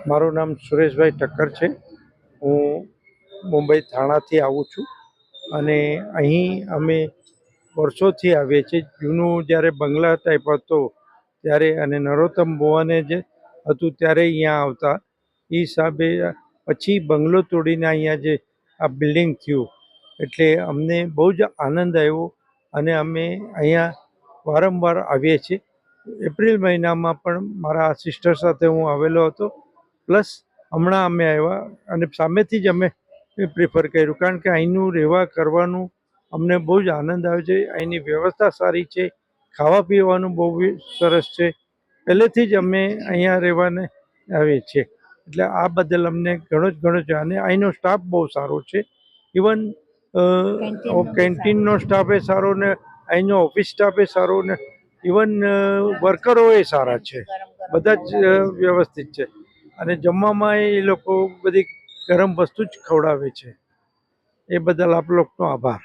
મારું નામ સુરેશભાઈ ઠક્કર છે. હું મુંબઈ થાણાથી આવું છું અને અહીં અમે વર્ષોથી આવીએ છીએ. જૂનું જ્યારે બંગલા ટાઈપ હતો ત્યારે અને નરોત્તમ ભુવને જે હતું ત્યારે અહીંયા આવતા. એ હિસાબે પછી બંગલો તોડીને અહીંયા જે આ બિલ્ડિંગ થયું એટલે અમને બહુ જ આનંદ આવ્યો અને અમે અહીંયા વારંવાર આવીએ છીએ. એપ્રિલ મહિનામાં પણ મારા સિસ્ટર સાથે હું આવેલો હતો. પ્લસ હમણાં અમે આવ્યા અને સામેથી જ અમે પ્રિફર કર્યું, કારણ કે અહીંનું રહેવા કરવાનું અમને બહુ જ આનંદ આવે છે. અહીંની વ્યવસ્થા સારી છે, ખાવા પીવાનું બહુ સરસ છે. પહેલેથી જ અમે અહીંયા રહેવાને આવીએ છીએ એટલે આ બદલ અમને ઘણો જ અને અહીંનો સ્ટાફ બહુ સારો છે. ઇવન કેન્ટીનનો સ્ટાફ એ સારો ને અહીંનો ઓફિસ સ્ટાફ એ સારો ને ઇવન વર્કરો એ સારા છે. બધા જ વ્યવસ્થિત છે અને જમવામાં એ લોકો બધી ગરમ વસ્તુ જ ખવડાવે છે. એ બદલ આપ લોકોનો આભાર.